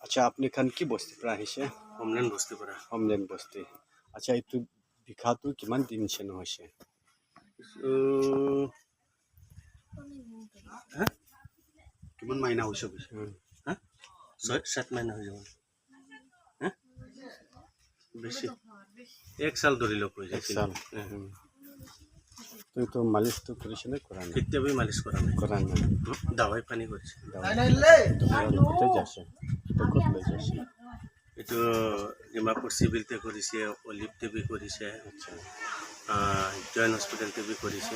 আচ্ছা আপনি খান কি বস্তি পৰা আহিছে? হোমলেণ্ড বস্তিৰ পৰা। হোমলেণ্ড বস্তি। আচ্ছা এইটো বিষাটো কিমান দিন চেন হৈছে? কিমান মাইনা হৈছে কৈছে? হা 6-7 মাইনা হৈ যাব। হা বেছি 1 সাল ধৰি লওক হৈ যায়। 1 সাল। তো এইটো মালিশটো কৰিছে নে কৰা নাই? কেতিয়াবা মালিচ কৰা নাই। কৰা নাই। দাৱাই পানী কৰিছে। লগতে যাইছে ক'ত লৈ যাইছে? এইটো ডিমাপুৰ চিভিলতে কৰিছে, অলিভ টিভি কৰিছে, আচ্ছা জইন হস্পিটেল টিভি কৰিছে।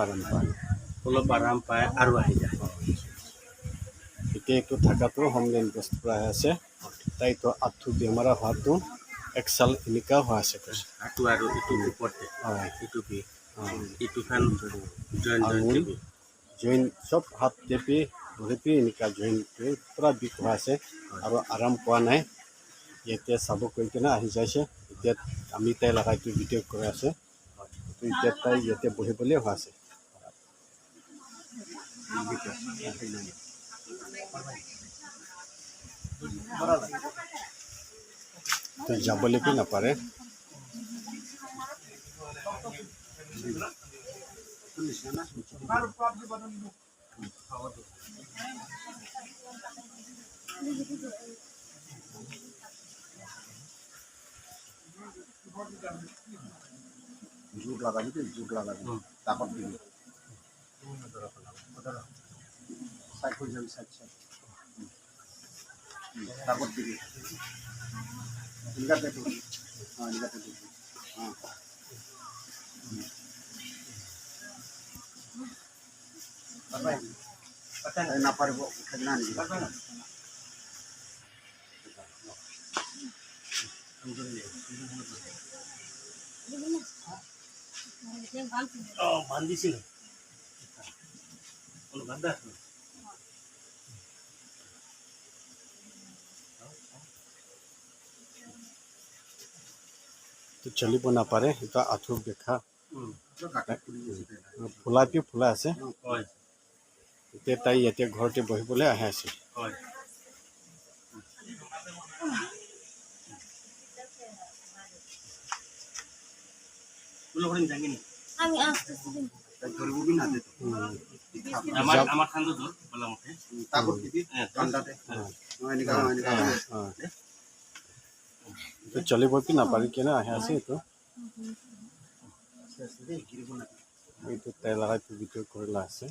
আৰাম পায়, অলপ আৰাম পায় আৰু আহি যায়। এতিয়া এইটো থাকাটো হোমলেণ্ড বস্তিৰ পৰা আছে। তাইতো আঁঠু বেমাৰ হোৱাটো 1 সাল এনেকুৱা হোৱা আছে কৈছে। আঁঠু আৰু ইটো ওপৰতে ইটো বি ইটো ফেন জইন আঙুল টিভি জইন চব হাত টেপি ভৰি এনেকুৱা জইনটো পূৰা বিষ হোৱা আছে আৰু আৰাম পোৱা নাই। এতিয়া চাব কৈ কিনে আহি যাইছে। এতিয়া আমি তাই লগাইটো ভিডিঅ' কৰি আছে। এতিয়া তাই ইয়াতে বহিবলৈ হোৱা আছে। তো যাবলৈকে নাপাৰে। জোক লাগাবি তো জোক লাগাবি তাকত দিবি সাইড হয়ে যাবি সাইড সাইড তাকত দিবি এলিগাতে দিবি হ্যাঁ এলিগাতে দিবি হ্যাঁ না পারবো খেলনা নিবি বান্ধিছিল বান্ধা তো চলিব নাপাৰে। এটা আঁঠু বিষা ফুলাপি ফুলা আছে। হয় এতিয়া তাই ইয়াতে ঘৰতে বহিবলৈ আহি আছে। হয় আমি আসতেছি ধরবি না দে আমার খান্দ দূর বলা মতে তাকত দিবি ঠান্ডাতে এনেকা এনেকা তো চলিব কি নাপাৰি কেনে আহি আছে। এইটো তাই লগাইটো ভিডিঅ' কৰিলা আছে।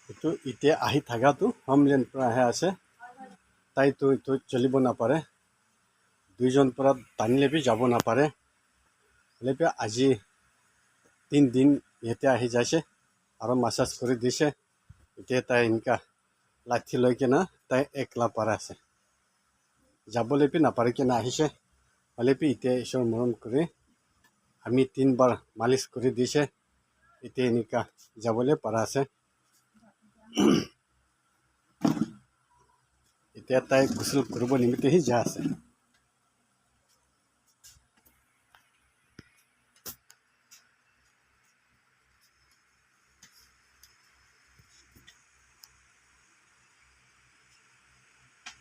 এইটো এতিয়া আহি থাকাটো হোমলেণ্ড পৰা আহি আছে। তাইতো এইটো চলিব নাপাৰে। দুইজন পৰা টানিলেপি যাব নাপাৰে। হ'লেপি আজি 3 দিন ইয়াতে আহি যাইছে আৰু মাছাজ কৰি দিছে। এতিয়া তাই এনেকুৱা লাঠি লৈ কিনে তাই একলা পাৰা আছে। যাবলৈপি নাপাৰি কিনে আহিছে। হ'লেপি এতিয়া ঈশ্বৰ মৰম কৰি আমি 3 বাৰ মালিচ কৰি দিছে। এতিয়া এনেকুৱা যাবলৈ পাৰা আছে। এতিয়া তাই গোসল কৰিব নিমিত্তেহি যা আছে।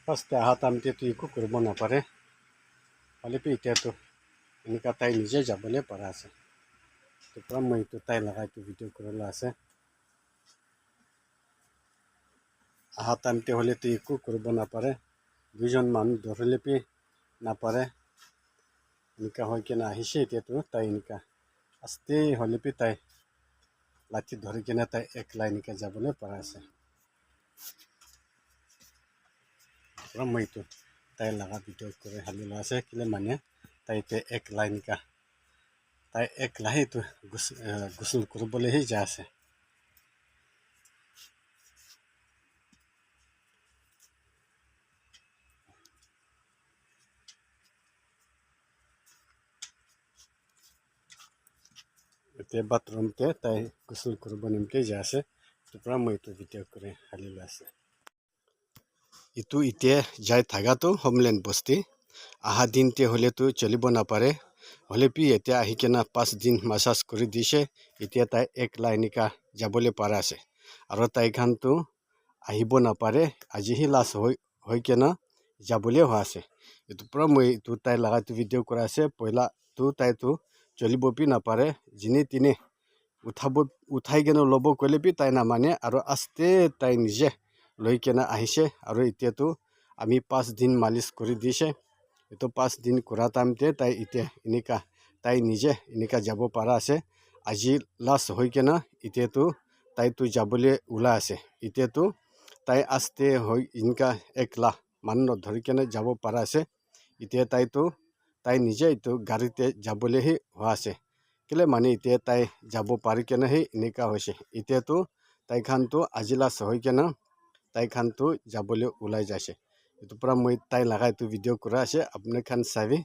ফাৰ্ষ্ট অহা টাইমতেতো একো কৰিব নাপাৰে। হ'লেপি এতিয়াতো এনেকুৱা তাই নিজে যাবলৈ পাৰা আছে। তো পৰা মই এইটো তাই লগাইটো ভিডিঅ' কৰিলে আছে। অহা টাইমতে হ'লেতো একো কৰিব নাপাৰে। দুইজন মানুহ ধৰিলেপি নাপাৰে। এনেকুৱা হৈ কিনে আহিছে। এতিয়াতো তাই এনেকুৱা আস্তে হ'লেপি তাই লাঠি ধৰি কিনে তাই একলা এনেকৈ যাবলৈ পাৰা আছে। পৰা মই এইটো তাই লগা ভিডিঅ' কৰি হালি লোৱা আছে। কেলে মানে তাই এতিয়া একলা এনেকুৱা তাই একলাহে এইটো গোসল কৰিবলৈহে যা আছে। এতিয়া বাথৰুমতে তাই গোসল কৰিব নিমিত্তে যা আছে। এইটোৰ পৰা মই এইটো ভিডিঅ' কৰি হালি লৈ আছে এইটো এতিয়া যাই থাকাটো হোমলেণ্ড বস্তি আহা দিনতে হ'লেতো চলিব নাপাৰে হ'লে পি এতিয়া আহি কিনে 5 দিন মাছাজ কৰি দিছে এতিয়া তাই একলা এনেকা যাবলৈ পাৰা আছে আৰু তাইখানটো আহিব নাপাৰে আজিহি লাষ্ট হৈ কিনে যাবলৈ হোৱা আছে এইটোৰ পৰা মই এইটো তাই লগাটো ভিডিঅ' কৰা আছে পহিলাটো তাইতো চলিব পি নাপাৰে যিনি তিনি উঠাই কিনে ল'ব ক'লে পি তাই নামানে আৰু আস্তে তাই নিজে লৈ কিনে আহিছে আৰু এতিয়াতো আমি 5 দিন মালিচ কৰি দিছে এইটো 5 দিন কৰা টাইমতে তাই এতিয়া এনেকা তাই নিজে এনেকা যাব পাৰা আছে আজি লাষ্ট হৈ কিনে এতিয়াতো তাইতো যাবলৈ ওলাই আছে এতিয়াতো তাই আস্তে হৈ এনেকা একলা মানুহ ধৰি কিনে যাব পাৰা আছে এতিয়া তাই নিজে এইটো গাড়ীতে যাবলৈহে হোৱা আছে কেলে মানে এতিয়া তাই যাব পাৰি কেনেহে এনেকা হৈছে এতিয়াতো তাইখানটো আজি লাষ্ট হৈ কিনে তাইখানটো যাবলৈ ওলাই যাইছে এইটোৰ পৰা মই তাই লগা এইটো ভিডিঅ' কৰা আছে আপুনি খান চাবি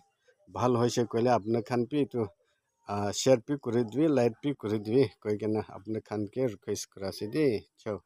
ভাল হৈছে ক'লে আপুনি খান পি এইটো শ্বেয়াৰ পি কৰি দিবি লাইক পি কৰি দিবি কৈ কিনে আপুনি খানকে ৰিকুৱেষ্ট কৰা আছে দেই চাও